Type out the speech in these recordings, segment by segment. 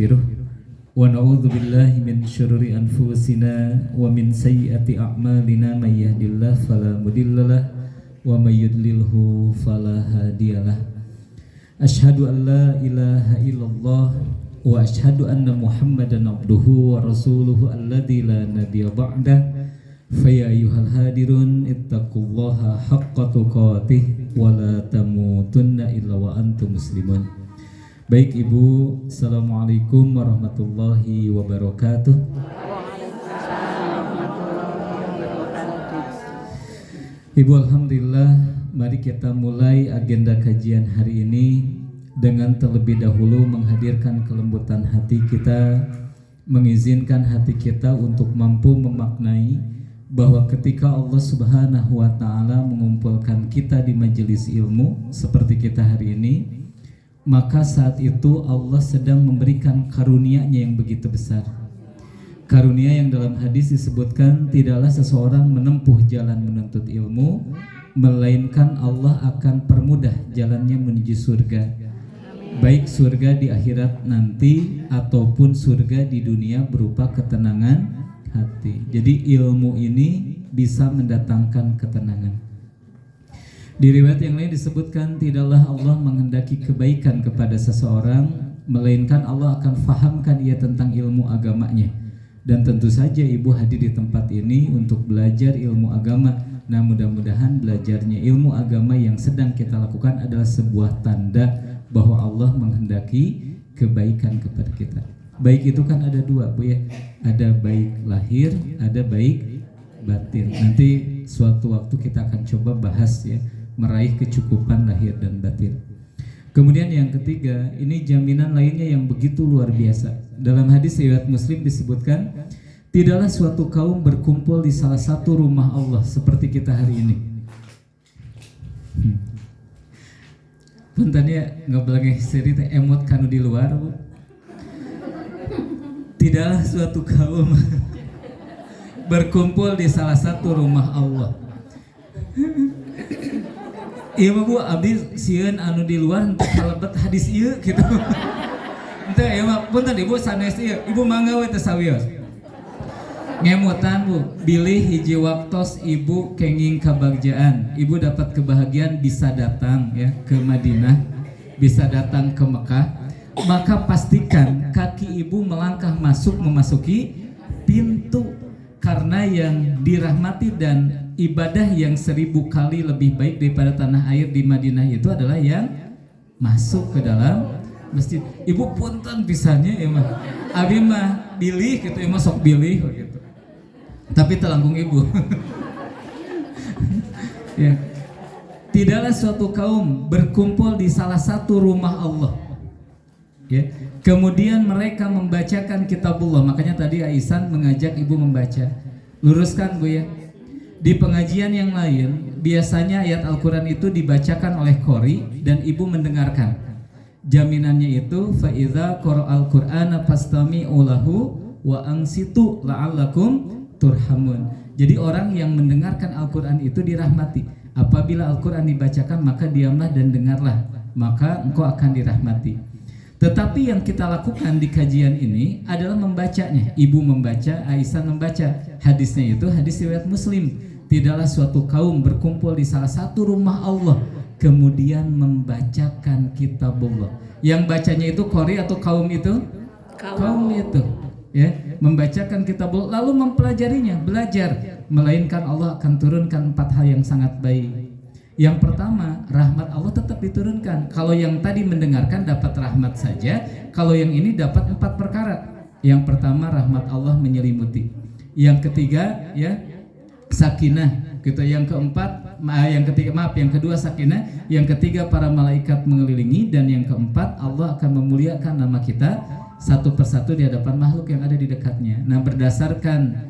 nastaghfiruh wa na'udzu billahi min syururi anfusina wa min sayyiati a'malina may yahdihillahu fala mudhillalah wa may yudlilhu fala hadiyalah. Asyhadu an la ilaha illallah wa asyhadu anna Muhammadan abduhu wa rasuluhu alladzi la nabiyya ba'dah. Fa ya ayyuhal hadirun ittaqullaha haqqa tuqatih wa la tamutunna illa wa antum muslimun. Baik Ibu, Assalamualaikum warahmatullahi wabarakatuh. Ibu, alhamdulillah, mari kita mulai agenda kajian hari ini dengan terlebih dahulu menghadirkan kelembutan hati kita, mengizinkan hati kita untuk mampu memaknai bahwa ketika Allah Subhanahu wa Ta'ala mengumpulkan kita di majelis ilmu seperti kita hari ini, maka saat itu Allah sedang memberikan karunia-Nya yang begitu besar. Karunia yang dalam hadis disebutkan tidaklah seseorang menempuh jalan menuntut ilmu melainkan Allah akan permudah jalannya menuju surga. Baik surga di akhirat nanti ataupun surga di dunia berupa ketenangan hati. Jadi ilmu ini bisa mendatangkan ketenangan. Di riwayat yang lain disebutkan tidaklah Allah menghendaki kebaikan kepada seseorang melainkan Allah akan fahamkan ia tentang ilmu agamanya. Dan tentu saja Ibu hadir di tempat ini untuk belajar ilmu agama. Nah, mudah-mudahan belajarnya ilmu agama yang sedang kita lakukan adalah sebuah tanda bahwa Allah menghendaki kebaikan kepada kita. Baik itu kan ada dua, Bu ya. Ada baik lahir, ada baik batin. Nanti suatu waktu kita akan coba bahas ya, meraih kecukupan lahir dan batin. Kemudian yang ketiga, ini jaminan lainnya yang begitu luar biasa. Dalam hadis riwayat Muslim disebutkan, tidaklah suatu kaum berkumpul di salah satu rumah Allah seperti kita hari ini. Puntennya ngeblengeh cerita emot kanu di luar, Bu. Tidaklah suatu kaum berkumpul di salah satu rumah Allah. Iya mah Bu, abdi sieun anu di luar untuk kalebet hadis ieu gitu. Ente ya mah punten Ibu sanes ieu, Ibu mangga we teh sawios. Ngemutan Bu, bilih hiji waktos Ibu kenging kabagjaan. Ibu dapat kebahagiaan bisa datang ya ke Madinah, bisa datang ke Mekah. Maka pastikan kaki Ibu melangkah memasuki pintu, karena yang dirahmati dan ibadah yang 1000 kali lebih baik daripada tanah air di Madinah itu adalah yang masuk ke dalam masjid. Ibu punten pisannya ya mah abi mah bilih gitu, emang sok bilih gitu, tapi telanggung Ibu. Ya. Tidaklah suatu kaum berkumpul di salah satu rumah Allah ya, kemudian mereka membacakan kitabullah. Makanya tadi Aisan mengajak Ibu membaca. Luruskan Bu ya, di pengajian yang lain biasanya ayat Al-Quran itu dibacakan oleh qori dan Ibu mendengarkan. Jaminannya itu fa idza qara'al qur'ana fastami'u lahu wa ansitu la'allakum turhamun. Jadi orang yang mendengarkan Al-Quran itu dirahmati. Apabila Al-Quran dibacakan maka diamlah dan dengarlah, maka engkau akan dirahmati. Tetapi yang kita lakukan di kajian ini adalah membacanya. Ibu membaca, Aisyah membaca. Hadisnya itu hadis riwayat Muslim. Tidaklah suatu kaum berkumpul di salah satu rumah Allah kemudian membacakan kitabullah. Yang bacanya itu qori atau kaum itu? Kaum itu. Ya, membacakan kitabullah lalu mempelajarinya, belajar. Melainkan Allah akan turunkan 4 hal yang sangat baik. Yang pertama, rahmat Allah tetap diturunkan. Kalau yang tadi mendengarkan dapat rahmat saja, kalau yang ini dapat 4 perkara. Yang pertama, rahmat Allah menyelimuti. Yang ketiga, ya, sakinah. Gitu. Yang keempat, yang kedua sakinah. Yang ketiga, para malaikat mengelilingi. Dan yang keempat, Allah akan memuliakan nama kita satu persatu di hadapan makhluk yang ada di dekatnya. Nah, berdasarkan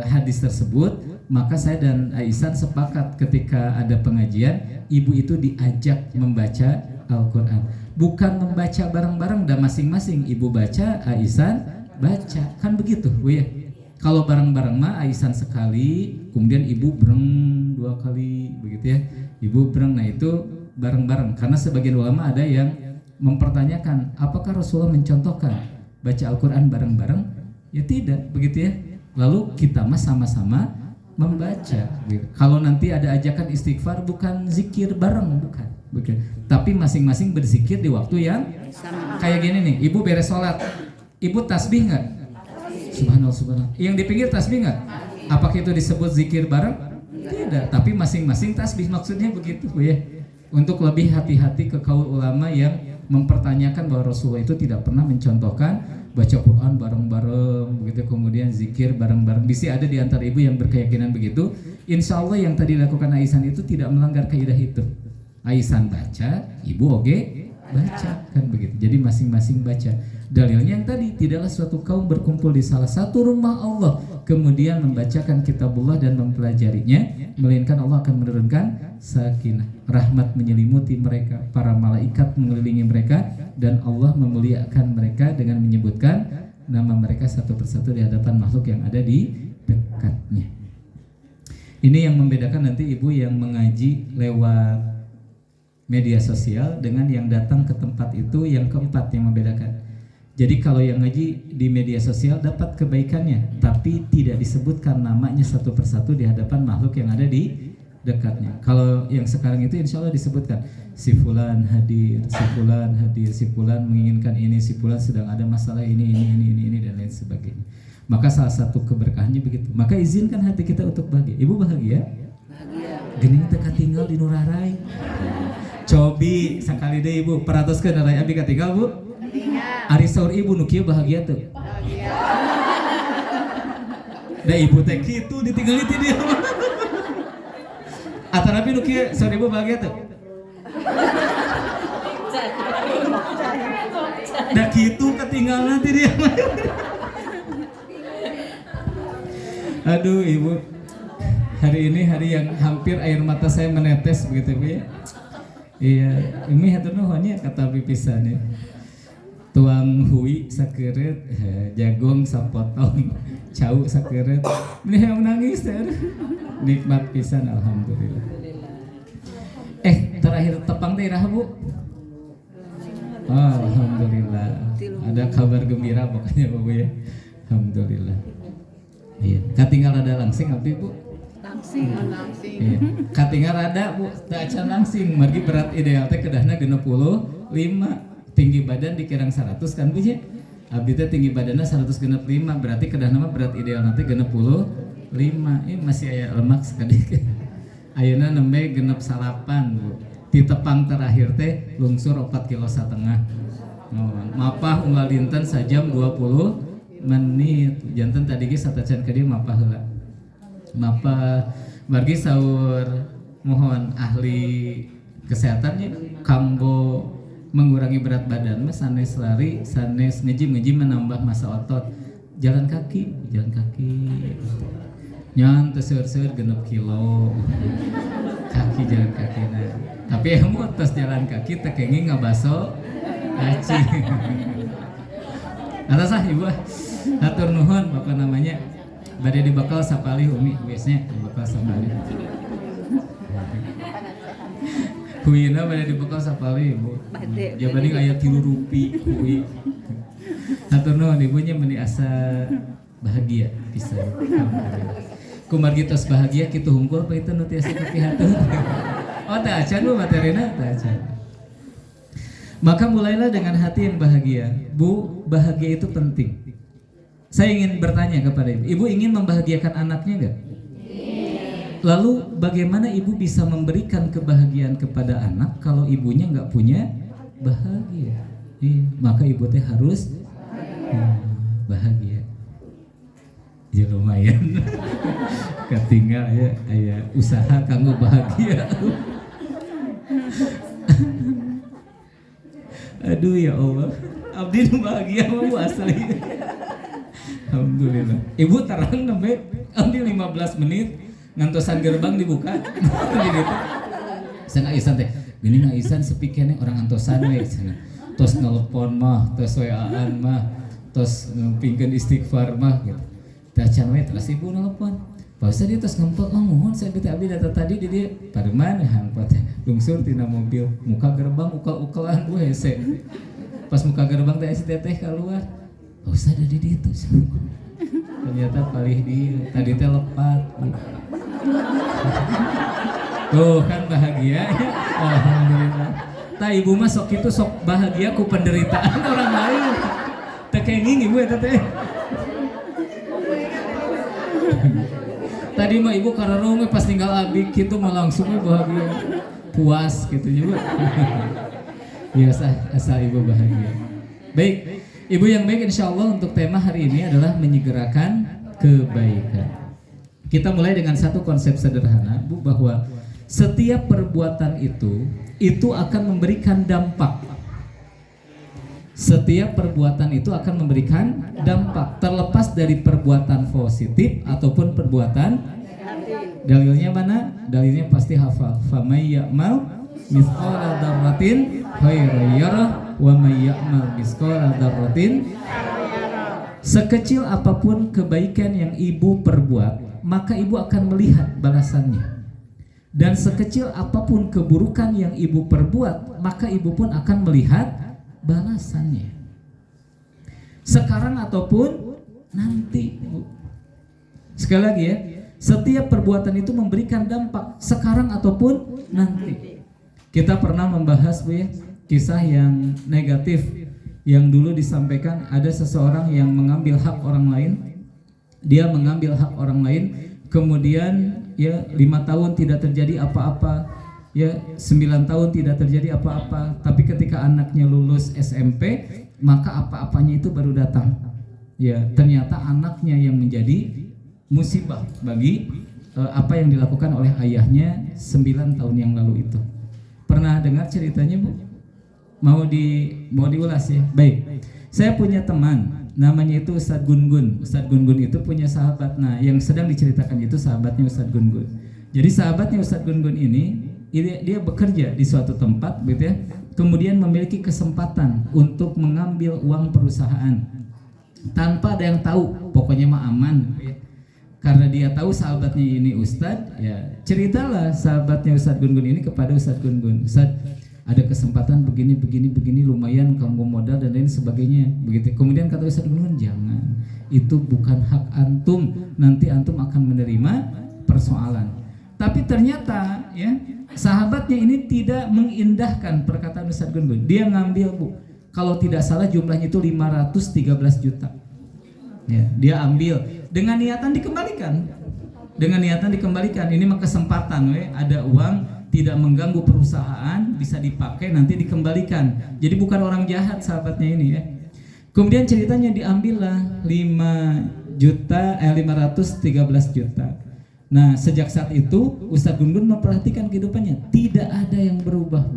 hadis tersebut, maka saya dan Aisyah sepakat ketika ada pengajian, Ibu itu diajak membaca Al-Quran. Bukan membaca bareng-bareng dan masing-masing. Ibu baca, Aisyah baca. Kan begitu Bu ya. Kalau bareng-bareng mah Aisyah sekali, kemudian Ibu breng 2 kali begitu ya. Ibu breng, nah itu bareng-bareng. Karena sebagian ulama ada yang mempertanyakan, apakah Rasulullah mencontohkan baca Al-Quran bareng-bareng? Ya tidak, begitu ya. Lalu kita mah sama-sama membaca. Kalau nanti ada ajakan istighfar, bukan zikir bareng, bukan. Tapi masing-masing berzikir di waktu yang kayak gini nih. Ibu beres sholat, ibu tasbih nggak? Subhanallah, subhanallah. Yang di pinggir tasbih nggak? Apakah itu disebut zikir bareng? Tidak. Tapi masing-masing tasbih, maksudnya begitu, Bu ya. Untuk lebih hati-hati ke kaul ulama yang mempertanyakan bahwa Rasulullah itu tidak pernah mencontohkan baca Quran bareng-bareng, begitu, kemudian zikir bareng-bareng. Bisa ada di antara ibu yang berkeyakinan begitu. Insya Allah yang tadi dilakukan Aisan itu tidak melanggar kaidah itu. Aisan baca, ibu oke baca, kan begitu. Jadi masing-masing baca. Dalilnya yang tadi, tidaklah suatu kaum berkumpul di salah satu rumah Allah kemudian membacakan kitabullah dan mempelajarinya, melainkan Allah akan menurunkan sakinah, rahmat menyelimuti mereka, para malaikat mengelilingi mereka, dan Allah memuliakan mereka dengan menyebutkan nama mereka satu persatu di hadapan makhluk yang ada di dekatnya. Ini yang membedakan nanti ibu yang mengaji lewat media sosial dengan yang datang ke tempat itu, yang keempat yang membedakan. Jadi kalau yang ngaji di media sosial dapat kebaikannya, tapi tidak disebutkan namanya satu persatu di hadapan makhluk yang ada di dekatnya. Kalau yang sekarang itu insya Allah disebutkan, si fulan hadir, si fulan hadir, si fulan menginginkan ini, si fulan sedang ada masalah ini dan lain sebagainya. Maka salah satu keberkahannya begitu. Maka izinkan hati kita untuk bahagia. Ibu bahagia? Bahagia. Gening teka tinggal di Nurarai. Cobi sekali deh ibu, peratuskeun Nurarai abi katinggal bu. Ari saur ibu nu kieu bahagia tuh. Bahagia. Da ibu teh kitu ditinggali ti dia. Atarapi nu kieu saur ibu bahagia tuh. Da kitu ketinggalan ti dia. Aduh ibu, hari ini hari yang hampir air mata saya menetes begitu bu ya. Iya, ini hatur nuhunnya kata pipisan ya. Tuang hui sakeureut, jagong sapotong, cau sakeureut. Ini yang nangis teh. Nikmat pisan alhamdulillah. Terakhir tepang teh iraha Bu? Alhamdulillah. Ada kabar gembira pokoknya Bu ya. Alhamdulillah. Iya, katinggal ada langsing abdi Bu? Langsing. Iya. Katinggal ada Bu, teu acan langsing. Margi berat ideal teh kedahna 65. Tinggi badan dikirang 100 kan Bu ya. Abdi teh tinggi badannya 165, berarti kedah nama berat ideal nanti 65. Ini masih aya lemak sekedik. Ayeuna nembe genep salapan Bu. Di tepang terakhir teh lungsur 4,5 kilo. Mapah unggal dinten sajam 20 menit. Janten tadi ge satacan ka dieu mapah heula. Mapah margi saur mohon ahli kesehatannya kanggo mengurangi berat badan mas sanes lari, sanes ngejim menambah massa otot. Jalan kaki nyan teseur-seur 6 kilo kaki jalan kaki nah. Tapi emu tos jalan kaki teu kenging ngabaso aci. Atasah ibu hatur nuhun bapak namanya bade dibakal sapali umi biasanya dibakal sapali. Kuina pada dibekal sapali ibu. Jabani aya 3 rupi kui. Hatur nuhun ibunya meni asa bahagia pisan. Kumargi tos bahagia kitu hungkul apa itu nu tiasa kapihatur. Oh teu acan Bu materina teu acan. Maka mulailah dengan hati yang bahagia. Bu, bahagia itu penting. Saya ingin bertanya kepada ibu. Ibu ingin membahagiakan anaknya enggak? Lalu bagaimana ibu bisa memberikan kebahagiaan kepada anak kalau ibunya nggak punya bahagia? Maka ibu teh harus bahagia. Ya lumayan. Ketinggal ya, aya usaha kanggo bahagia. Aduh ya Allah, abdi nu bahagia mah asli. Alhamdulillah. Ibu terang nembe abdi 15 menit. Ngantosan gerbang dibuka gitu. Sana Isan teh gini na Isan sepi keneh orang antosan we sana. Tos nelpon mah, tos WA-an mah, tos ngempingkeun istighfar mah gitu. Teh can we terus ibu nelpon. Pausa dia tos ngempel mohon saya beta abdi data tadi di dieu. Pademan hangpot lungsur tina mobil, muka gerbang ukal-ukalan gue hese. Pas muka gerbang teh si teteh keluar. Ustaz ada di itu. Ternyata palih dia tadi teh lepat. Tuh kan bahagia ya. Alhamdulillah. Tah ibu mah sok itu sok bahagia ku penderitaan orang lain. Teh kenging ibu eta teh. Tadi mah ibu karena pas tinggal abi gitu mah langsung bahagia. Puas gitu juga. Ya asal ibu bahagia. Baik, ibu yang baik, insya Allah untuk tema hari ini adalah menyegerakan kebaikan. Kita mulai dengan satu konsep sederhana, Bu, bahwa setiap perbuatan itu akan memberikan dampak. Setiap perbuatan itu akan memberikan dampak, terlepas dari perbuatan positif ataupun perbuatan negatif. Dalilnya mana? Dalilnya pasti hafal. Famay ya'mal mithqala dzarratin khairan yarah wa may ya'mal mithqala dzarratin. Sekecil apapun kebaikan yang ibu perbuat, maka ibu akan melihat balasannya. Dan sekecil apapun keburukan yang ibu perbuat, maka ibu pun akan melihat balasannya. Sekarang ataupun nanti. Sekali lagi ya, setiap perbuatan itu memberikan dampak sekarang ataupun nanti. Kita pernah membahas, Bu, ya, kisah yang negatif yang dulu disampaikan. Ada seseorang yang mengambil hak orang lain. Dia mengambil hak orang lain, kemudian ya 5 tahun tidak terjadi apa-apa, ya 9 tahun tidak terjadi apa-apa, tapi ketika anaknya lulus SMP, maka apa-apanya itu baru datang. Ya, ternyata anaknya yang menjadi musibah bagi apa yang dilakukan oleh ayahnya 9 tahun yang lalu itu. Pernah dengar ceritanya, Bu? Mau diulas ya? Baik. Saya punya teman, namanya itu Ustadz Gun-Gun. Ustadz Gun-Gun itu punya sahabat. Nah, yang sedang diceritakan itu sahabatnya Ustadz Gun-Gun. Jadi sahabatnya Ustadz Gun-Gun ini dia bekerja di suatu tempat, gitu ya. Kemudian memiliki kesempatan untuk mengambil uang perusahaan tanpa ada yang tahu. Pokoknya mah aman, gitu ya. Karena dia tahu sahabatnya ini Ustadz, ya ceritalah sahabatnya Ustadz Gun-Gun ini kepada Ustadz Gun-Gun. Ustadz, ada kesempatan begini lumayan kanggo modal dan lain sebagainya, begitu. Kemudian kata Ustadz Gun-Gun, jangan, itu bukan hak antum, nanti antum akan menerima persoalan. Tapi ternyata ya sahabatnya ini tidak mengindahkan perkataan Ustadz Gun-Gun. Dia ngambil, Bu, kalau tidak salah jumlahnya itu 513 juta. Ya, dia ambil dengan niatan dikembalikan. Ini mah kesempatan, ada uang tidak mengganggu perusahaan, bisa dipakai nanti dikembalikan. Jadi bukan orang jahat sahabatnya ini ya. Kemudian ceritanya diambillah 513 juta. Nah, sejak saat itu Ustadz Gun-Gun memperhatikan kehidupannya, tidak ada yang berubah.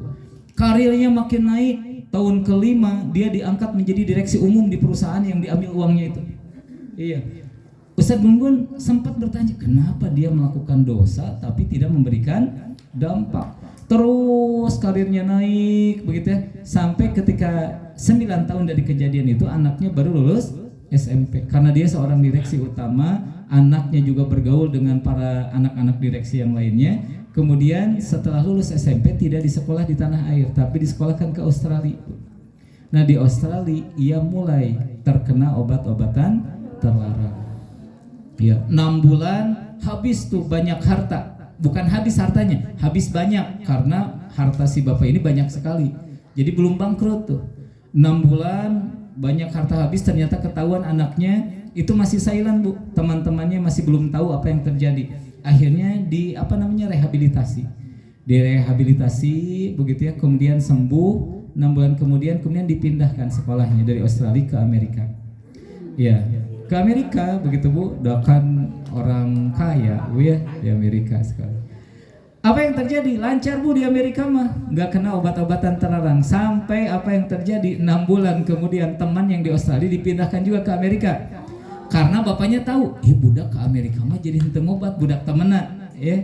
Karirnya makin naik, tahun ke-5 dia diangkat menjadi direksi umum di perusahaan yang diambil uangnya itu. Iya. Ustadz Gun-Gun sempat bertanya, kenapa dia melakukan dosa tapi tidak memberikan dampak. Terus karirnya naik begitu ya, sampai ketika 9 tahun dari kejadian itu anaknya baru lulus SMP. Karena dia seorang direksi utama, anaknya juga bergaul dengan para anak-anak direksi yang lainnya. Kemudian setelah lulus SMP tidak di sekolah di tanah air, tapi disekolahkan ke Australia. Nah, di Australia ia mulai terkena obat-obatan terlarang. Ya, 6 bulan habis tuh banyak harta. Bukan habis hartanya, habis banyak, karena harta si bapak ini banyak sekali. Jadi belum bangkrut tuh. 6 bulan banyak harta habis, ternyata ketahuan anaknya itu masih silent, Bu. Teman-temannya masih belum tahu apa yang terjadi. Akhirnya rehabilitasi. Direhabilitasi begitu ya, kemudian sembuh. 6 bulan kemudian dipindahkan sekolahnya dari Australia ke Amerika. Ya, ke Amerika begitu, Bu. Doakan orang kaya, Bu, ya, di Amerika sekali. Apa yang terjadi? Lancar, Bu, di Amerika mah, nggak kena obat-obatan terlarang. Sampai apa yang terjadi? 6 bulan kemudian teman yang di Australia dipindahkan juga ke Amerika. Karena bapaknya tahu, budak ke Amerika mah jadi henteu obat, budak temenan, ya.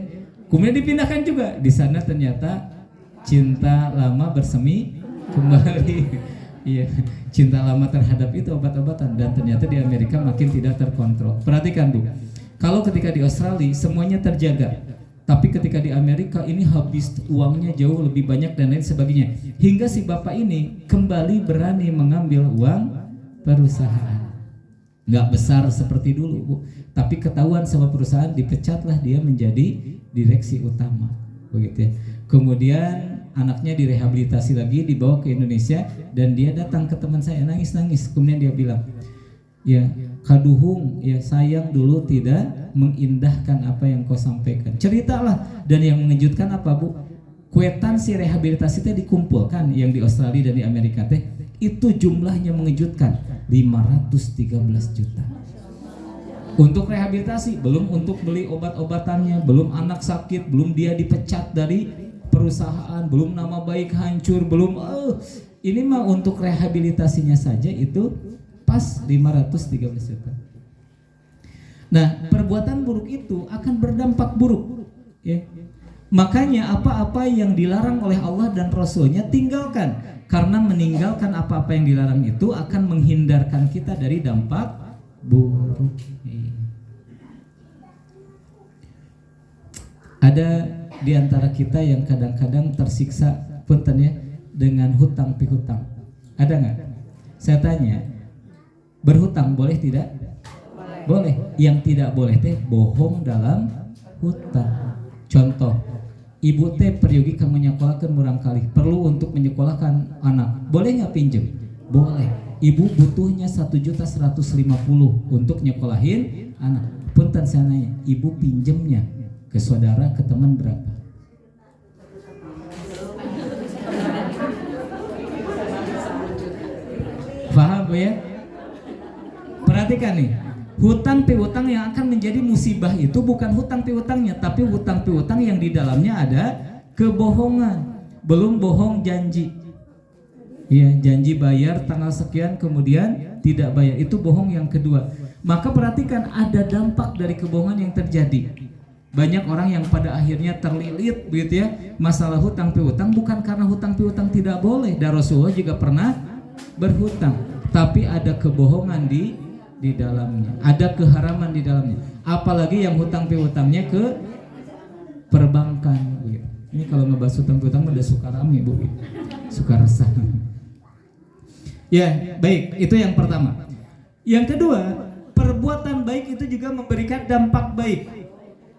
Kemudian dipindahkan juga. Di sana ternyata cinta lama bersemi kembali. Iya, cinta lama terhadap itu obat-obatan, dan ternyata di Amerika makin tidak terkontrol. Perhatikan, Bu. Kalau ketika di Australia semuanya terjaga, tapi ketika di Amerika ini habis uangnya jauh lebih banyak dan lain sebagainya. Hingga si bapak ini kembali berani mengambil uang perusahaan. nggak besar seperti dulu Bu, tapi ketahuan sama perusahaan, dipecatlah dia menjadi direksi utama begitu ya. Kemudian anaknya direhabilitasi lagi, dibawa ke Indonesia, dan dia datang ke teman saya nangis-nangis. Kemudian dia bilang, ya Kaduhung, ya sayang dulu tidak mengindahkan apa yang kau sampaikan. Ceritalah. Dan yang mengejutkan apa Bu? Kwitansi rehabilitasi teh dikumpulkan yang di Australia dan di Amerika teh, itu jumlahnya mengejutkan 513 juta. Untuk rehabilitasi, belum untuk beli obat-obatannya, belum anak sakit, belum dia dipecat dari perusahaan, belum nama baik hancur, belum ini mah untuk rehabilitasinya saja itu pas 513 juta. Nah, perbuatan buruk itu akan berdampak buruk ya. Makanya apa-apa yang dilarang oleh Allah dan Rasulnya tinggalkan, karena meninggalkan apa-apa yang dilarang itu akan menghindarkan kita dari dampak buruk. Ada di antara kita yang kadang-kadang tersiksa punten ya dengan hutang pihutang. Ada nggak? Saya tanya, berhutang boleh tidak? Boleh. Yang tidak boleh teh bohong dalam hutang. Contoh, ibu teh peryogi ka menyekolahkan murang kali, perlu untuk menyekolahkan anak, boleh nggak pinjem? Boleh. Ibu butuhnya 1.150.000 untuk nyekolahin anak. Punten saya nanya, ibu pinjemnya ke saudara, ke teman berapa? Paham Bu ya? Perhatikan nih, hutang piutang yang akan menjadi musibah itu bukan hutang piutangnya, tapi hutang piutang yang di dalamnya ada kebohongan. Belum bohong janji. Ya, janji bayar tanggal sekian kemudian tidak bayar, itu bohong yang kedua. Maka perhatikan, ada dampak dari kebohongan yang terjadi. Banyak orang yang pada akhirnya terlilit begitu ya, masalah hutang piutang, bukan karena hutang piutang tidak boleh. Dan Rasulullah juga pernah berhutang, tapi ada kebohongan di dalamnya, ada keharaman di dalamnya. Apalagi yang hutang piutangnya ke perbankan. Ini kalau ngebahas hutang piutang udah suka rame Bu, suka resah. Ya, baik, itu yang pertama. Yang kedua, perbuatan baik itu juga memberikan dampak baik.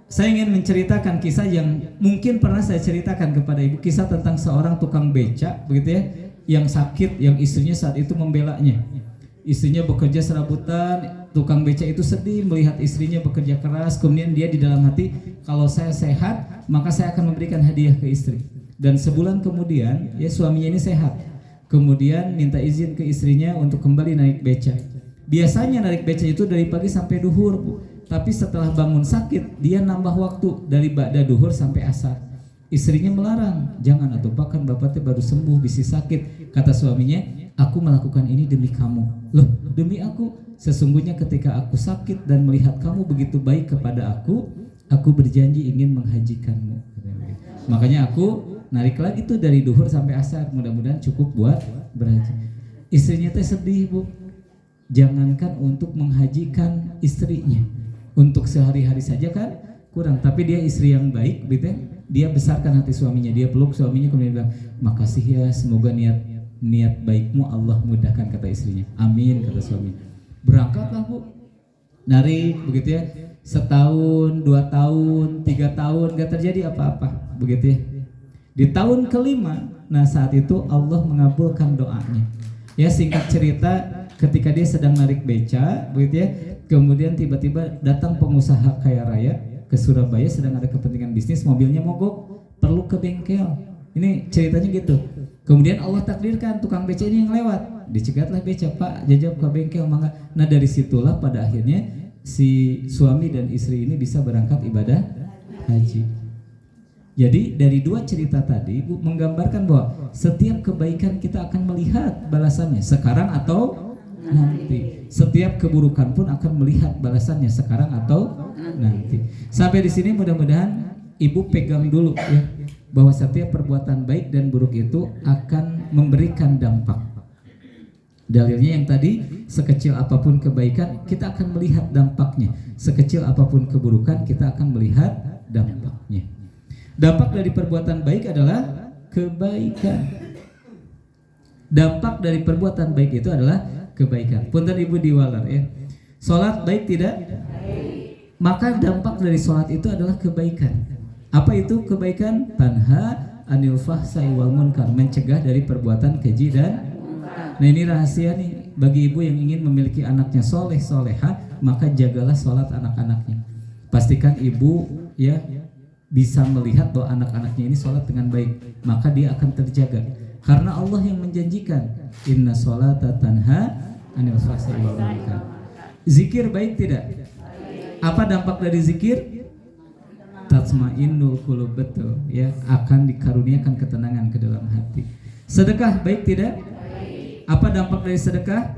Saya ingin menceritakan kisah yang mungkin pernah saya ceritakan kepada ibu, kisah tentang seorang tukang beca begitu ya, yang sakit, yang istrinya saat itu membelanya. Istrinya bekerja serabutan, tukang beca itu sedih melihat istrinya bekerja keras, kemudian dia di dalam hati, kalau saya sehat, maka saya akan memberikan hadiah ke istri. Dan sebulan kemudian, ya suaminya ini sehat. Kemudian minta izin ke istrinya untuk kembali naik beca. Biasanya naik beca itu dari pagi sampai duhur Bu. Tapi setelah bangun sakit, dia nambah waktu dari ba'da duhur sampai asar. Istrinya melarang, jangan atuh bahkan bapaknya baru sembuh bisi sakit. Kata suaminya, aku melakukan ini demi kamu. Loh, demi aku? Sesungguhnya ketika aku sakit dan melihat kamu begitu baik kepada aku berjanji ingin menghajikanmu. Makanya aku narik lagi tuh dari duhur sampai asar, mudah-mudahan cukup buat berhaji. Istrinya teh sedih Bu. Jangankan untuk menghajikan istrinya, untuk sehari-hari saja kan kurang. Tapi dia istri yang baik, gitu ya. Dia besarkan hati suaminya, dia peluk suaminya kemudian bilang, makasih ya, semoga niat baikmu Allah mudahkan, kata istrinya. Amin, kata suami. Berangkatlah Bu, narik begitu ya, setahun, 2 tahun, 3 tahun gak terjadi apa-apa begitu ya. Di tahun kelima, nah saat itu Allah mengabulkan doanya. Ya singkat cerita, ketika dia sedang narik beca begitu ya, kemudian tiba-tiba datang pengusaha kaya raya ke Surabaya, sedang ada kepentingan bisnis, mobilnya mogok, perlu ke bengkel. Ini ceritanya gitu. Kemudian Allah takdirkan tukang beca ini yang lewat, dicegatlah beca, Pak jajab ke bengkel mangga. Nah dari situlah pada akhirnya si suami dan istri ini bisa berangkat ibadah haji. Jadi dari dua cerita tadi Bu menggambarkan bahwa setiap kebaikan kita akan melihat balasannya sekarang atau nanti. Setiap keburukan pun akan melihat balasannya sekarang atau nanti. Sampai di sini mudah-mudahan Ibu pegang dulu ya, bahwa setiap perbuatan baik dan buruk itu akan memberikan dampak. Dalilnya yang tadi, sekecil apapun kebaikan kita akan melihat dampaknya, sekecil apapun keburukan kita akan melihat dampaknya. Dampak dari perbuatan baik adalah kebaikan. Dampak dari perbuatan baik itu adalah kebaikan. Punten Ibu diwalar ya. Sholat baik tidak? Maka dampak dari sholat itu adalah kebaikan. Apa itu kebaikan? Tanha anil fahsai wal munkar, mencegah dari perbuatan keji dan. Nah ini rahasia nih bagi ibu yang ingin memiliki anaknya soleh soleha, maka jagalah sholat anak-anaknya. Pastikan ibu ya bisa melihat bahwa anak-anaknya ini sholat dengan baik, maka dia akan terjaga. Karena Allah yang menjanjikan inna sholata tanha anil fahsai wal munkar. Zikir baik tidak? Apa dampak dari zikir? Tatma'innul qulub, betul ya, akan dikaruniakan ketenangan ke dalam hati. Sedekah baik tidak? Apa dampak dari sedekah?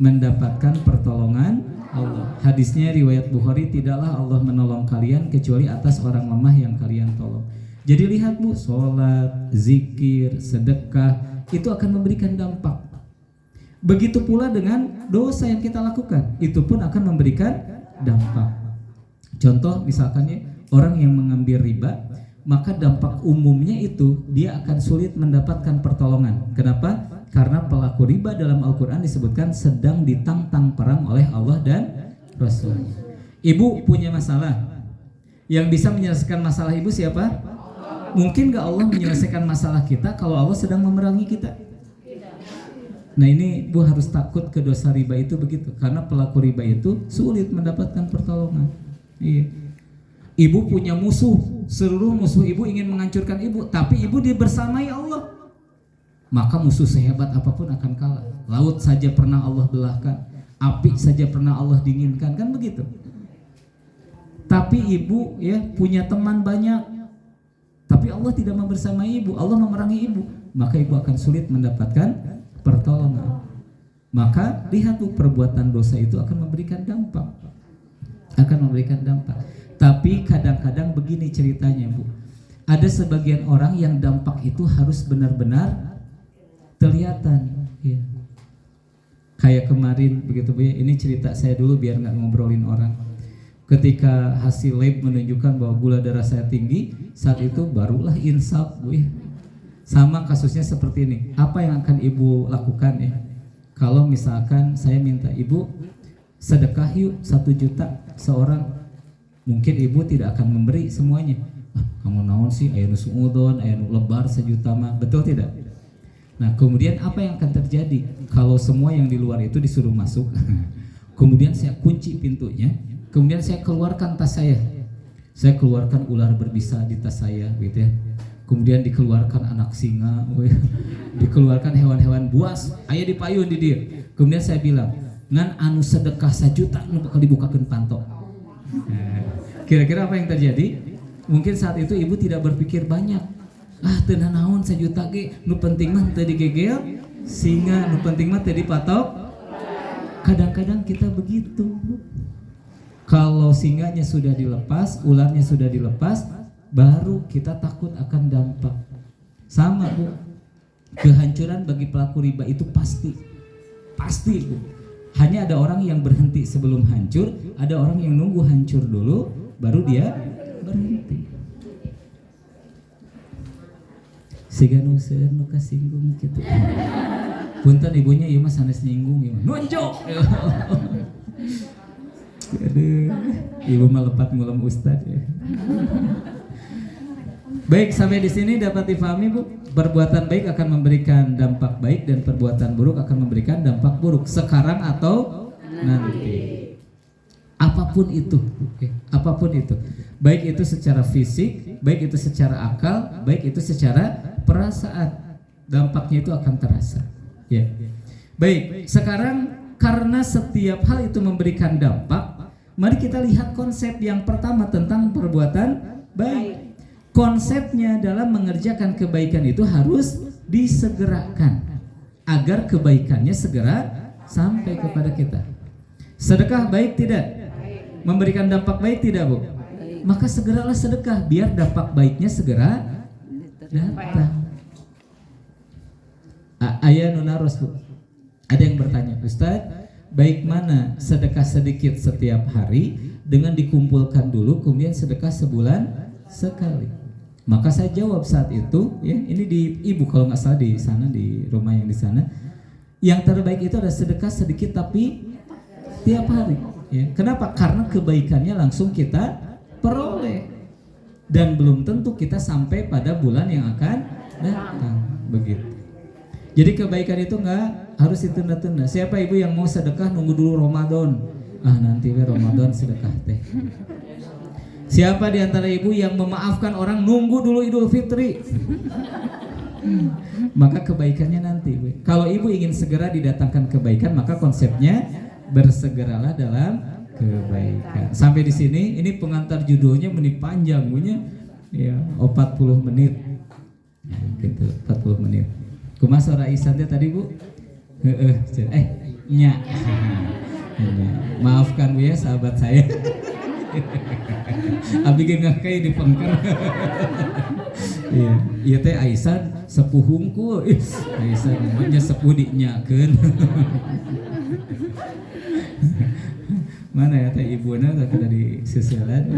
Mendapatkan pertolongan Allah. Hadisnya riwayat Bukhari, tidaklah Allah menolong kalian kecuali atas orang lemah yang kalian tolong. Jadi lihat Bu, sholat, zikir, sedekah itu akan memberikan dampak. Begitu pula dengan dosa yang kita lakukan, itu pun akan memberikan dampak. Contoh misalkan ya, orang yang mengambil riba, maka dampak umumnya itu dia akan sulit mendapatkan pertolongan. Kenapa? Karena pelaku riba dalam Al-Quran disebutkan sedang ditantang perang oleh Allah dan Rasul. Ibu punya masalah, yang bisa menyelesaikan masalah ibu siapa? Mungkin gak Allah menyelesaikan masalah kita kalau Allah sedang memerangi kita? Nah ini Bu harus takut ke dosa riba itu begitu, karena pelaku riba itu sulit mendapatkan pertolongan. Iya. Ibu punya musuh, seluruh musuh ibu ingin menghancurkan ibu, tapi ibu dibersamai Allah, maka musuh sehebat apapun akan kalah. Laut saja pernah Allah belahkan, api saja pernah Allah dinginkan, kan begitu. Tapi ibu ya punya teman banyak, tapi Allah tidak membersamai ibu, Allah memerangi ibu, maka ibu akan sulit mendapatkan pertolongan. Maka lihat Bu, perbuatan dosa itu akan memberikan dampak, Tapi kadang-kadang begini ceritanya Bu, ada sebagian orang yang dampak itu harus benar-benar kelihatan ya. Kayak kemarin begitu Bu ya, ini cerita saya dulu biar nggak ngobrolin orang. Ketika hasil lab menunjukkan bahwa gula darah saya tinggi, saat itu barulah insaf Bu ya. Sama kasusnya seperti ini. Apa yang akan ibu lakukan ya? Kalau misalkan saya minta ibu sedekah yuk 1 juta seorang, mungkin ibu tidak akan memberi semuanya. Kamu naon sih? Aya nu suudon, aya nu lebar 1 juta mah, betul tidak? Nah kemudian apa yang akan terjadi? Kalau semua yang di luar itu disuruh masuk, kemudian saya kunci pintunya, kemudian saya keluarkan tas saya keluarkan ular berbisa di tas saya, gitu ya. Kemudian dikeluarkan anak singa, dikeluarkan hewan-hewan buas, aya di payun di dia. Kemudian saya bilang, ngan anu sedekah 1 juta nu bakal dibukakeun pantok. Kira-kira apa yang terjadi? Mungkin saat itu ibu tidak berpikir banyak. Teu naon 1 juta ge, nu penting mah teu digegel singa, nu penting mah teu dipatok. Kadang-kadang kita begitu. Kalau singanya sudah dilepas, ularnya sudah dilepas, baru kita takut akan dampak. Sama Bu, kehancuran bagi pelaku riba itu pasti Bu. Hanya ada orang yang berhenti sebelum hancur, ada orang yang nunggu hancur dulu baru dia berhenti. Siga nu seueur nu kasinggung kitu. Punten ibunya ieu mah sanes nyinggung ieu mah. Nunjuk. Aduh, ibu mah lepat ngulam ustad ya. Baik, sampai di sini dapat difahami Bu, perbuatan baik akan memberikan dampak baik dan perbuatan buruk akan memberikan dampak buruk sekarang atau nanti. Apapun itu, apapun itu, baik itu secara fisik, baik itu secara akal, baik itu secara perasaan, dampaknya itu akan terasa. Ya. Baik, sekarang karena setiap hal itu memberikan dampak, mari kita lihat konsep yang pertama tentang perbuatan baik. Konsepnya dalam mengerjakan kebaikan itu harus disegerakan agar kebaikannya segera sampai kepada kita. Sedekah baik tidak? Memberikan dampak baik tidak Bu? Maka segeralah sedekah biar dampak baiknya segera datang. Aya nu naros Bu. Ada yang bertanya, Ustaz, baik mana sedekah sedikit setiap hari dengan dikumpulkan dulu kemudian sedekah sebulan sekali? Maka saya jawab saat itu, ya ini di ibu kalau nggak salah di sana di rumah yang di sana, yang terbaik itu ada sedekah sedikit tapi Tiap hari. Ya. Kenapa? Karena kebaikannya langsung kita peroleh. Dan belum tentu kita sampai pada bulan yang akan datang. Begitu. Jadi kebaikan itu nggak harus ditunda-tunda. Siapa ibu yang mau sedekah nunggu dulu Ramadan? Nanti Ramadan sedekah teh. Siapa di antara ibu yang memaafkan orang nunggu dulu Idul Fitri? Maka kebaikannya nanti. Kalau ibu ingin segera didatangkan kebaikan, maka konsepnya bersegeralah dalam kebaikan. Sampai di sini, ini pengantar judulnya meni panjang punya, ya 40 menit, gitu 40 menit. Kumaha suara Isan tadi bu? Nya. Maafkan bu ya sahabat saya. Abi ge ngakei di pengker. Iya, ieu teh Aisan sepuh hungkul. Aisan nya sepuh dinyakeun. Mana ya teh ibuna teh dari sisilan.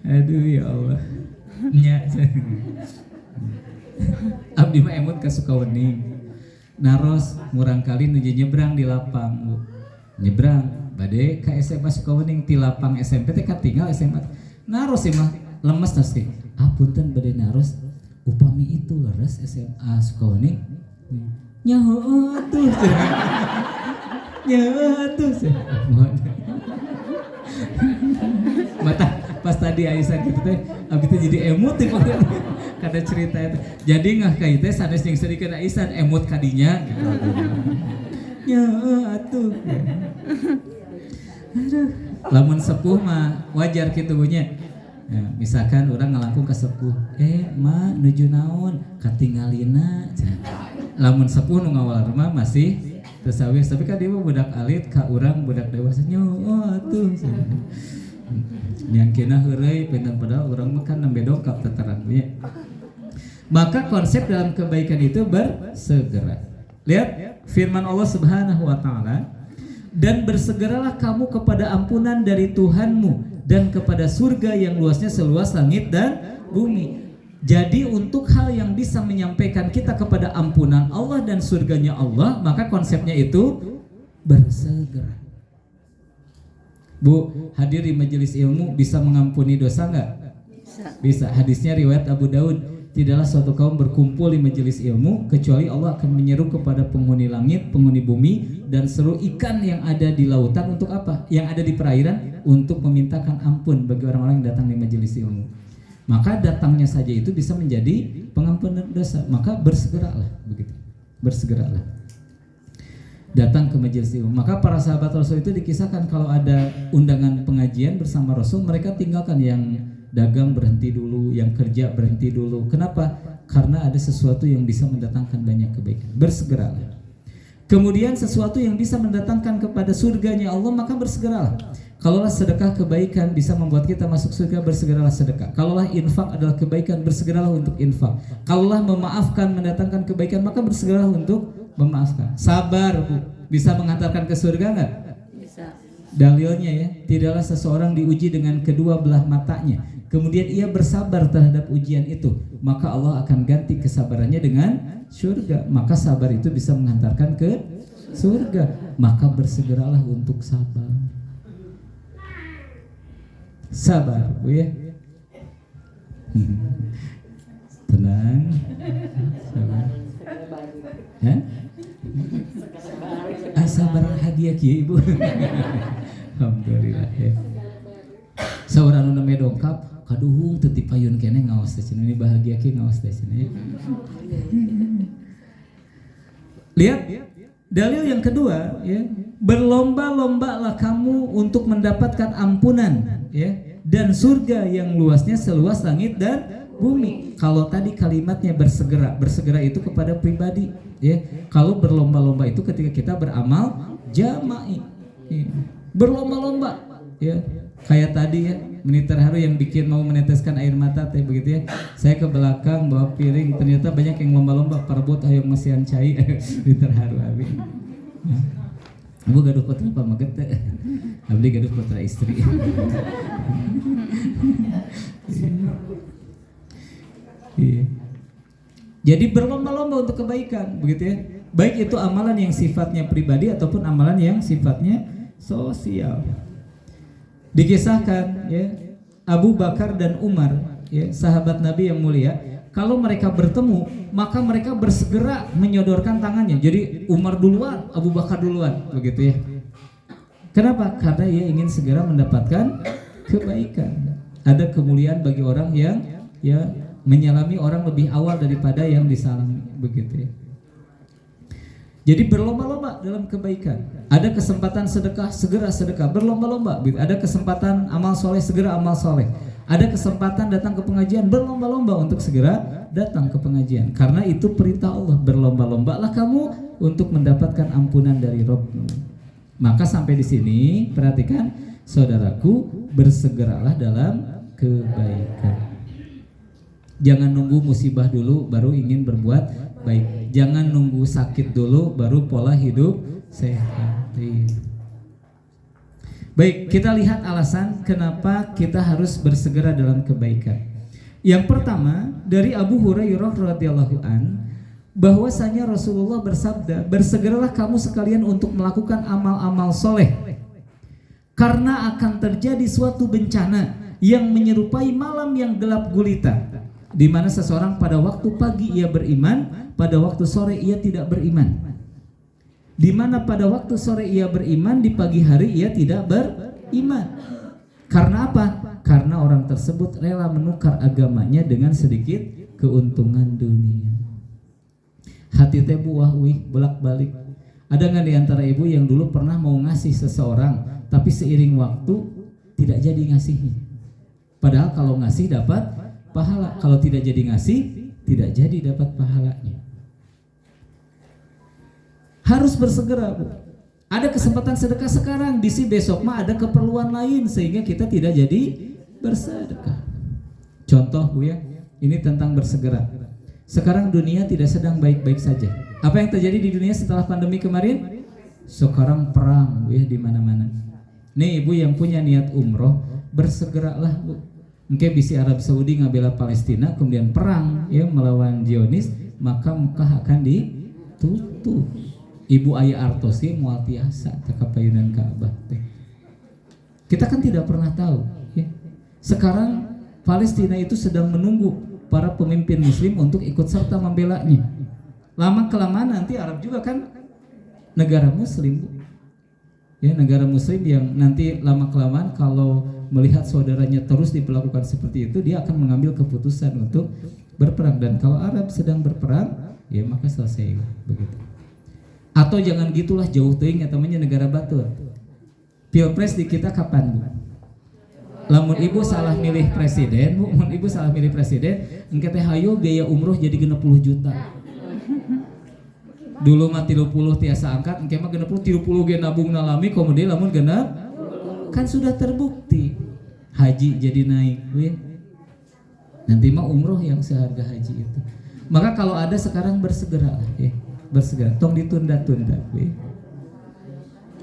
Aduh ya Allah. Nya. Abdi mah emot ka Sukawening. Naros murang kali nuju nyebrang di lapang, Bu. Nyebrang bade ka SMA Sukawening ti lapang SMP teh katinggal SMA. Naros sih mah lemes pasti. Punten bade naros upami itu leres SMA Sukawening. Nya heueuh tuh. Nya tuh. Mata pas tadi Aisyah gitu teh abis itu jadi emot teh kada cerita itu. Jadi ngah ka teh sanes jeung sedikeun Aisyah emot kadinya gitu. Ya atuh. Aduh, lamun sepuh mah wajar kitu nya. Ya, misalkan orang ngalangkung ke sepuh, ma nuju naon katingalina. Lamun sepuh nu ngawal rumah masih tersawis, tapi kan dia budak alit ka urang budak dewasa nya atuh. Yang kena heureuy penting padahal urang mah kan nembe dongkap tataran nya. Maka konsep dalam kebaikan itu bersegera. Lihat firman Allah Subhanahu wa taala, dan bersegeralah kamu kepada ampunan dari Tuhanmu dan kepada surga yang luasnya seluas langit dan bumi. Jadi untuk hal yang bisa menyampaikan kita kepada ampunan Allah dan surganya Allah, maka konsepnya itu bersegera. Bu, hadir di majelis ilmu bisa mengampuni dosa enggak? Bisa. Hadisnya riwayat Abu Daud, tidaklah suatu kaum berkumpul di majelis ilmu kecuali Allah akan menyeru kepada penghuni langit, penghuni bumi, dan seluruh ikan yang ada di lautan untuk apa? Yang ada di perairan untuk memintakan ampun bagi orang-orang yang datang di majelis ilmu. Maka datangnya saja itu bisa menjadi pengampunan dosa. Maka bersegeralah begitu. Bersegeralah datang ke majelis ilmu. Maka para sahabat Rasul itu dikisahkan kalau ada undangan pengajian bersama Rasul, mereka tinggalkan yang dagang berhenti dulu, yang kerja berhenti dulu. Kenapa? Karena ada sesuatu yang bisa mendatangkan banyak kebaikan. Bersegeralah. Kemudian sesuatu yang bisa mendatangkan kepada surganya Allah, maka bersegeralah. Kalaulah sedekah kebaikan bisa membuat kita masuk surga, bersegeralah sedekah. Kalaulah infak adalah kebaikan, bersegeralah untuk infak. Kalaulah memaafkan mendatangkan kebaikan, maka bersegeralah untuk memaafkan. Sabar, Bu, bisa mengantarkan ke surga enggak? Bisa. Dalilnya ya, tidaklah seseorang diuji dengan kedua belah matanya, kemudian ia bersabar terhadap ujian itu, maka Allah akan ganti kesabarannya dengan surga. Maka sabar itu bisa mengantarkan ke surga. Maka bersegeralah untuk sabar. Sabar, Bu ya. Tenang. Sabar. Ya? Sabar hadiah kieu Ibu. Alhamdulillah ya. Saurang nu neme dongkap kaduhung teu ti payun keneh ngaos teh cenah, ini bahagia kieu ngaos teh cenah ya. Lihat dalil yang kedua ya, berlomba-lombalah kamu untuk mendapatkan ampunan ya dan surga yang luasnya seluas langit dan bumi. Kalau tadi kalimatnya bersegera, bersegera itu kepada pribadi ya. Kalau berlomba-lomba itu ketika kita beramal jama'i ya. Berlomba-lomba ya. Kayak tadi ya, menit terharu yang bikin mau meneteskan air mata teh begitu ya. Saya ke belakang bawa piring, ternyata banyak yang lomba-lomba perebut hayang mesian cai. Menit terharu abi. Ibu gaduh putra apa maget teh? Abdi gaduh putra istri. Iya. Jadi berlomba-lomba untuk kebaikan, begitu ya. baik itu amalan yang sifatnya pribadi ataupun amalan yang sifatnya sosial. Dikisahkan ya, Abu Bakar dan Umar ya, sahabat Nabi yang mulia, kalau mereka bertemu maka mereka bersegera menyodorkan tangannya. Jadi Umar duluan, Abu Bakar duluan, begitu ya. Kenapa? Karena ia ingin segera mendapatkan kebaikan. Ada kemuliaan bagi orang yang ya menyalami orang lebih awal daripada yang disalami, begitu ya. Jadi berlomba-lomba dalam kebaikan. Ada kesempatan sedekah, segera sedekah, berlomba-lomba. Ada kesempatan amal soleh, segera amal soleh. Ada kesempatan datang ke pengajian, berlomba-lomba untuk segera datang ke pengajian. Karena itu perintah Allah, berlomba-lombalah kamu untuk mendapatkan ampunan dari Rabbmu. Maka sampai di sini perhatikan saudaraku, bersegeralah dalam kebaikan. Jangan nunggu musibah dulu baru ingin berbuat baik. Jangan nunggu sakit dulu baru pola hidup sehat. Baik, kita lihat alasan kenapa kita harus bersegera dalam kebaikan. Yang pertama dari Abu Hurairah radhiyallahu an, bahwasanya Rasulullah bersabda, bersegeralah kamu sekalian untuk melakukan amal-amal soleh, karena akan terjadi suatu bencana yang menyerupai malam yang gelap gulita, di mana seseorang pada waktu pagi ia beriman, pada waktu sore ia tidak beriman. Di mana pada waktu sore ia beriman, di pagi hari ia tidak beriman. Karena apa? Karena orang tersebut rela menukar agamanya dengan sedikit keuntungan dunia. Hati teh buah wih bolak-balik. Ada nggak di antara ibu yang dulu pernah mau ngasih seseorang, tapi seiring waktu tidak jadi ngasihnya? Padahal kalau ngasih dapat pahala, kalau tidak jadi ngasih tidak jadi dapat pahalanya. Harus bersegera, Bu. Ada kesempatan sedekah sekarang, disi besok mah ada keperluan lain sehingga kita tidak jadi bersedekah. Contoh Bu ya, ini tentang bersegera. Sekarang dunia tidak sedang baik-baik saja. Apa yang terjadi di dunia setelah pandemi kemarin? Sekarang perang Bu ya di mana-mana. Nih Ibu yang punya niat umroh, bersegeralah Bu. Mungkin bisi Arab Saudi ngabela Palestina, kemudian perang ya melawan Zionis, maka Mekah akan ditutup. Ibu Ayah Artosi mual tiasa takapayunan Ka'bah teh. Kita kan tidak pernah tahu ya. Sekarang Palestina itu sedang menunggu para pemimpin muslim untuk ikut serta membelanya. Lama kelamaan nanti Arab juga kan negara muslim, Bu. Ya, negara muslim yang nanti lama kelamaan kalau melihat saudaranya terus diperlakukan seperti itu, dia akan mengambil keputusan untuk berperang. Dan kalau Arab sedang berperang, ya maka selesai begitu. Atau jangan gitulah jauh teuing eta negara batur. Pilpres di kita kapan, Bu? Lamun ibu salah milih presiden, Bu, lamun ibu salah milih presiden, engke teh hayu biaya umroh jadi 60 juta. Dulu mah 30 tiasa angkat, engke mah 30 ge nabung nalami, kemudian lamun genep kan sudah terbukti haji jadi naik, Bu. Nanti mah umroh yang seharga haji itu. Maka kalau ada sekarang bersegera ya. Bersegera, tong ditunda-tunda, Bu.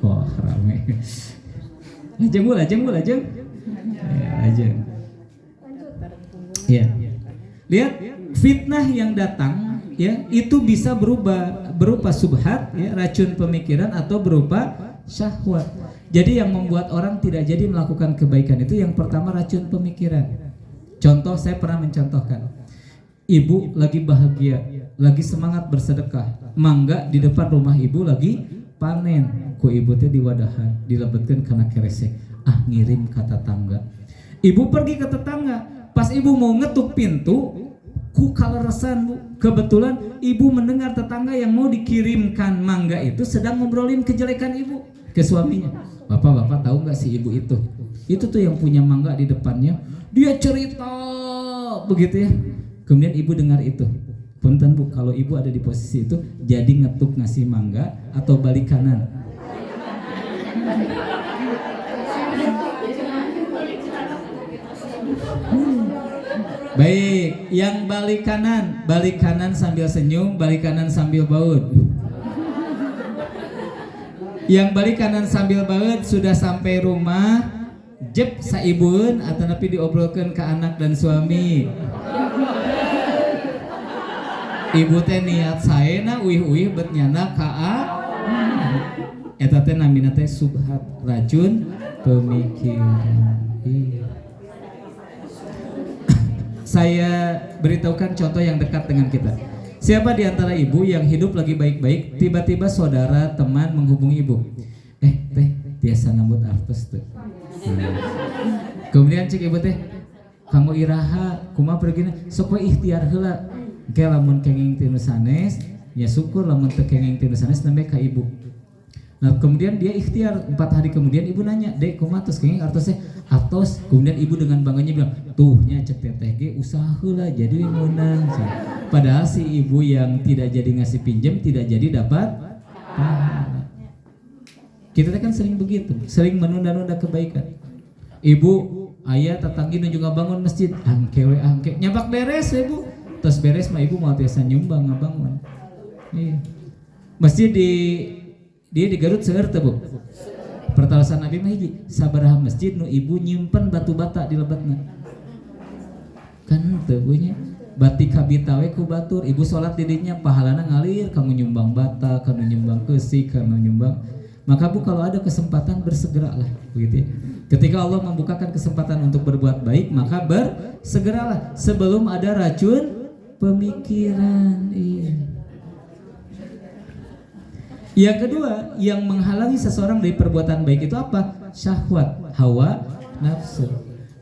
Wah, ramai. Lajeng. Ya, lajeng. Ya. Lihat fitnah yang datang ya, itu bisa berupa subhat ya, racun pemikiran atau berupa syahwat. Jadi yang membuat orang tidak jadi melakukan kebaikan itu yang pertama racun pemikiran. Contoh, saya pernah mencontohkan. Ibu lagi bahagia, lagi semangat bersedekah, mangga di depan rumah ibu lagi panen, ku ibu teh diwadahan, dilebetkeun kana keresek, ngirim ke tetangga. Ibu pergi ke tetangga, pas ibu mau ngetuk pintu, ku kaleresan, Bu. Kebetulan ibu mendengar tetangga yang mau dikirimkan mangga itu sedang ngobrolin kejelekan ibu ke suaminya. Bapak tahu nggak si ibu itu? Itu tuh yang punya mangga di depannya, dia cerita begitu ya. Kemudian ibu dengar itu. Punten Bu, kalau ibu ada di posisi itu, jadi ngetuk ngasih mangga atau balik kanan? Baik, yang balik kanan sambil senyum, balik kanan sambil baut. Yang balik kanan sambil baut sudah sampai rumah, jep saibeun atau napi diobrolkan ke anak dan suami. Ibu teh niat saena uih-uih bet nyana kaa. Eta teh namina teh subhat, racun pemikiran. Saya beritahukan contoh yang dekat dengan kita. Siapa di antara ibu yang hidup lagi baik-baik, tiba-tiba saudara, teman menghubungi ibu, teh biasa nambut artos tuh. Kemudian cek ibu teh, kamu iraha, kumaha pergina, sok we ikhtiar heula. Ke lamun kenging tinu sanes, ya syukur lamun teu kenging tinu sanes nembe ka ibu. Nah kemudian dia ikhtiar, 4 hari kemudian ibu nanya, dek kumaha tos kenging artosnya? Atos. Kemudian ibu dengan bangganya bilang, tuh nya cek teteh ge usaha heula jadi menang. Padahal si ibu yang tidak jadi ngasih pinjam tidak jadi dapat pahala. Kita kan sering begitu, sering menunda-nunda kebaikan. Ibu, ayah tetanggi nu juga bangun masjid, angke nyampak beres ibu. Terus beres mah ibu mau tiasa nyumbang ngabangun. Iya. Masjid di Garut seueur teu, Bu? Pertalasan Nabi mah hiji, sabaraha masjid nu ibu nyimpen batu bata di lebatna. Kan teu nya. Batik kabita we ku batur, ibu salat di dinya pahalana ngalir, kamu nyumbang bata, kamu nyumbang keusik, kamu nyumbang. Maka Bu kalau ada kesempatan bersegeralah, begitu ya. Ketika Allah membukakan kesempatan untuk berbuat baik, maka bersegeralah sebelum ada racun pemikiran. Iya. Yang kedua, yang menghalangi seseorang dari perbuatan baik itu apa? Syahwat, hawa, nafsu.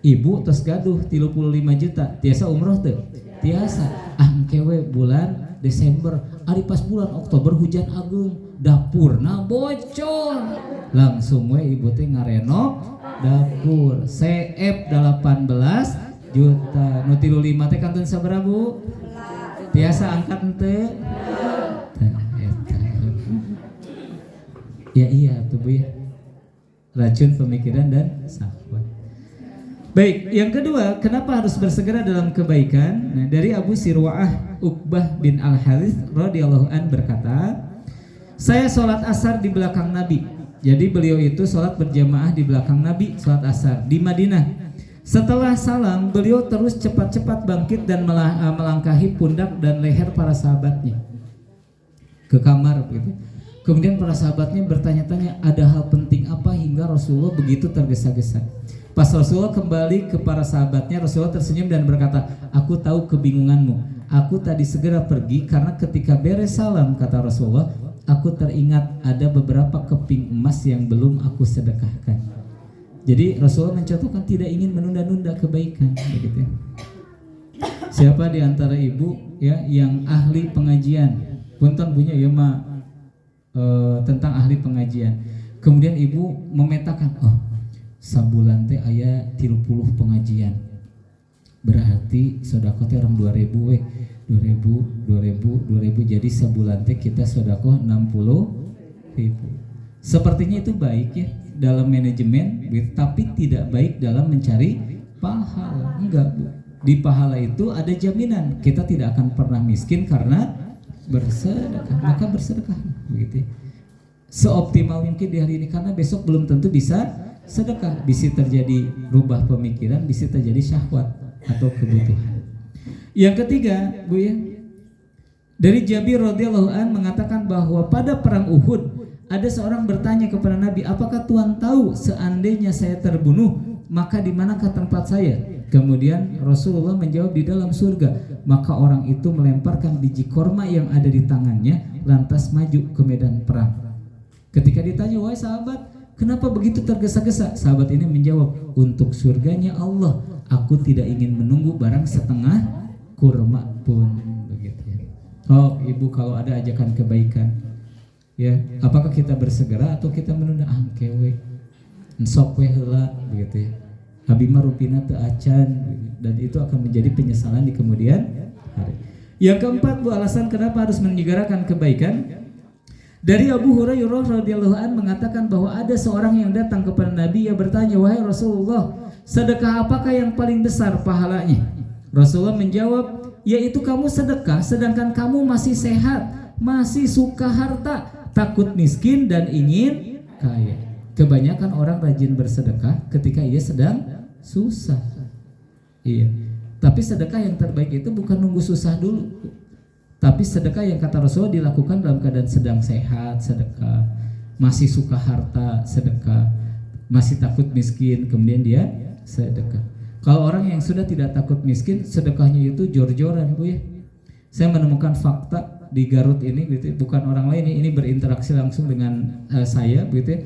Ibu tos gaduh 35 juta, tiasa umroh teu? Tiasa. Angkewe bulan Desember, ari pas bulan Oktober hujan agung, dapurna bocor. Langsung we ibu teh ngarenov dapur. CF 18 juta. Nu 35 teh kanten sabaraha, Bu? Tiasa angkat henteu? Ya iya tuh Bu ya. Racun pemikiran dan syahwat. Baik, yang kedua, kenapa harus bersegera dalam kebaikan? Nah, dari Abu Sirwa'ah Uqbah bin Al-Harith radhiyallahu an berkata, saya sholat asar di belakang Nabi. Jadi beliau itu sholat berjamaah di belakang Nabi, sholat asar di Madinah. Setelah salam, beliau terus cepat-cepat bangkit dan melangkahi pundak dan leher para sahabatnya ke kamar begitu. Kemudian para sahabatnya bertanya-tanya, ada hal penting apa hingga Rasulullah begitu tergesa-gesa. Pas Rasulullah kembali ke para sahabatnya, Rasulullah tersenyum dan berkata, aku tahu kebingunganmu. Aku tadi segera pergi karena ketika beres salam, kata Rasulullah, aku teringat ada beberapa keping emas yang belum aku sedekahkan. Jadi Rasulullah mencontohkan tidak ingin menunda-nunda kebaikan, begitu ya. Siapa di antara ibu ya yang ahli pengajian? Punten punya ya mah tentang ahli pengajian. Kemudian ibu memetakan, oh sabulan teh aya 30 pengajian. Berarti sedekah teh orang 2000 we. 2000 jadi sebulan teh kita sedekah 60.000. Sepertinya itu baik ya dalam manajemen, tapi tidak baik dalam mencari pahala. Enggak, Bu. Di pahala itu ada jaminan kita tidak akan pernah miskin karena bersedekah, maka bersedekah begitu. Seoptimal mungkin di hari ini karena besok belum tentu bisa sedekah, bisa terjadi rubah pemikiran, bisa terjadi syahwat atau kebutuhan. Yang ketiga, Bu ya, dari Jabir radhiyallahu an mengatakan bahwa pada perang Uhud ada seorang bertanya kepada Nabi, apakah Tuhan tahu seandainya saya terbunuh maka di manakah tempat saya? Kemudian Rasulullah menjawab, di dalam surga. Maka orang itu melemparkan biji korma yang ada di tangannya lantas maju ke medan perang. Ketika ditanya, wahai sahabat, kenapa begitu tergesa-gesa? Sahabat ini menjawab, untuk surganya Allah aku tidak ingin menunggu barang setengah kurma pun. Begitu ya. Oh ibu, kalau ada ajakan kebaikan ya, apakah kita bersegera atau kita menunda? Angkewe sok we heula begitu ya. Abi mah rupina teu acan, dan itu akan menjadi penyesalan di kemudian hari. Yang keempat, Bu, alasan kenapa harus menyegerakan kebaikan. Dari Abu Hurairah radhiyallahu an mengatakan bahwa ada seorang yang datang kepada Nabi, ia bertanya, wahai Rasulullah, sedekah apakah yang paling besar pahalanya? Rasulullah menjawab, yaitu kamu sedekah sedangkan kamu masih sehat, masih suka harta, takut miskin dan ingin kaya. Kebanyakan orang rajin bersedekah ketika ia sedang susah. Iya. Tapi sedekah yang terbaik itu bukan nunggu susah dulu, Tapi sedekah yang kata Rasulullah dilakukan dalam keadaan sedang sehat, sedekah, masih suka harta, sedekah, masih takut miskin, kemudian dia sedekah. Kalau orang yang sudah tidak takut miskin, sedekahnya itu jor-joran, Bu ya. Saya menemukan fakta di Garut ini, gitu, bukan orang lain, ini berinteraksi langsung dengan saya, gitu ya.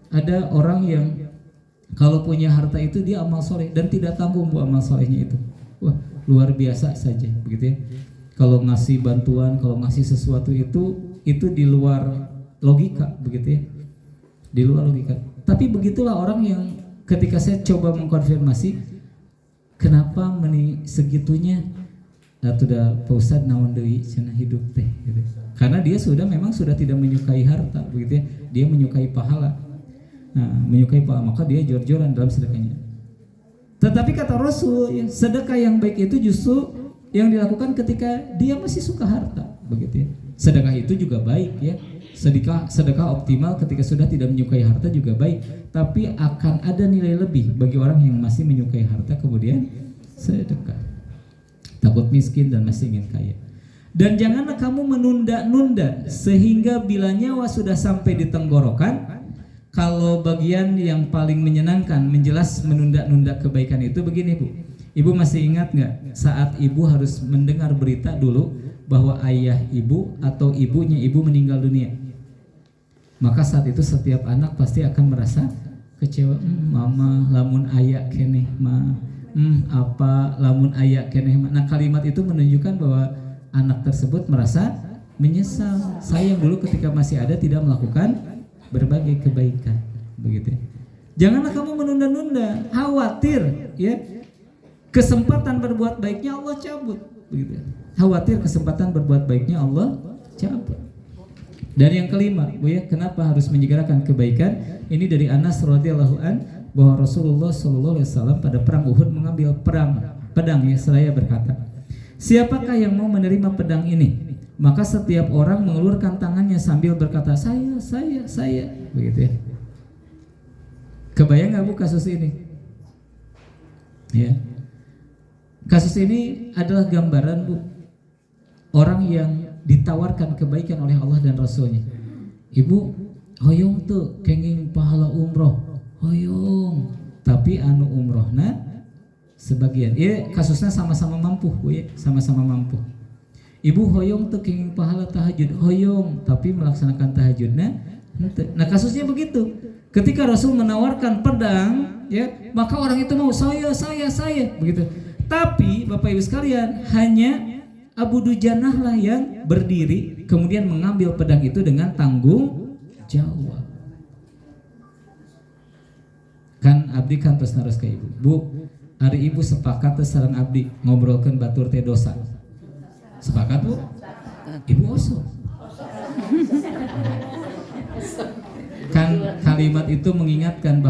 Ada orang yang kalau punya harta itu dia amal soleh dan tidak tanggung, Bu, amal solehnya itu. Wah, luar biasa saja, begitu ya. Kalau ngasih bantuan, kalau ngasih sesuatu itu di luar logika, begitu ya. Di luar logika. Tapi begitulah orang yang ketika saya coba mengkonfirmasi, kenapa segitunya sudah Pak Ustadz naon deui cenah hidup teh gitu. Karena dia memang sudah tidak menyukai harta, begitu ya. Dia menyukai pahala. Nah, menyukai pahala, maka dia jor-joran dalam sedekahnya. Tetapi kata Rasul, ya, sedekah yang baik itu justru yang dilakukan ketika dia masih suka harta, begitu ya. Sedekah itu juga baik ya. Sedekah optimal ketika sudah tidak menyukai harta juga baik, tapi akan ada nilai lebih bagi orang yang masih menyukai harta kemudian sedekah. Takut miskin dan masih ingin kaya. Dan janganlah kamu menunda-nunda sehingga bila nyawa sudah sampai di tenggorokan. Kalau bagian yang paling menyenangkan menjelas menunda-nunda kebaikan itu begini, Bu. Ibu masih ingat nggak saat ibu harus mendengar berita dulu bahwa ayah ibu atau ibunya ibu meninggal dunia? Maka saat itu setiap anak pasti akan merasa kecewa. Mama lamun aya keneh mah, apa lamun aya keneh mah. Nah, kalimat itu menunjukkan bahwa anak tersebut merasa menyesal. Sayang dulu ketika masih ada tidak melakukan berbagai kebaikan, begitu ya. Janganlah kamu menunda-nunda, khawatir ya kesempatan berbuat baiknya Allah cabut, begitu. Khawatir kesempatan berbuat baiknya Allah cabut. Dan yang kelima, Bu ya, kenapa harus menyegerakan kebaikan? Ini dari Anas radhiyallahu an bahwa Rasulullah sallallahu alaihi wasallam pada perang Uhud mengambil pedang ya, seraya berkata, "Siapakah yang mau menerima pedang ini?" Maka setiap orang mengulurkan tangannya sambil berkata, saya, begitu ya. Kebayang nggak, Bu, kasus ini? Ya. Kasus ini adalah gambaran, Bu, orang yang ditawarkan kebaikan oleh Allah dan Rasulnya. Ibu, hoyong tuh kenging pahala umroh, hoyong. Tapi anu umrohna sebagian. Ya, kasusnya sama-sama mampu, Bu ya, sama-sama mampu. Ibu hoyong tuh kenging pahala tahajud, hoyong. Tapi melaksanakan tahajudnya. Nah, kasusnya begitu. Ketika Rasul menawarkan pedang, ya, maka orang itu mau saya, begitu. Tapi Bapak Ibu sekalian, hanya Abu Dujanah lah yang berdiri kemudian mengambil pedang itu dengan tanggung jawab. Kan abdi kan terus narus ke ibu. Bu, hari ibu sepakat terus sareng abdi ngobrolkeun batur teh dosa. Sepakat, Bu? Ibu oso. Kan kalimat itu mengingatkan bahwa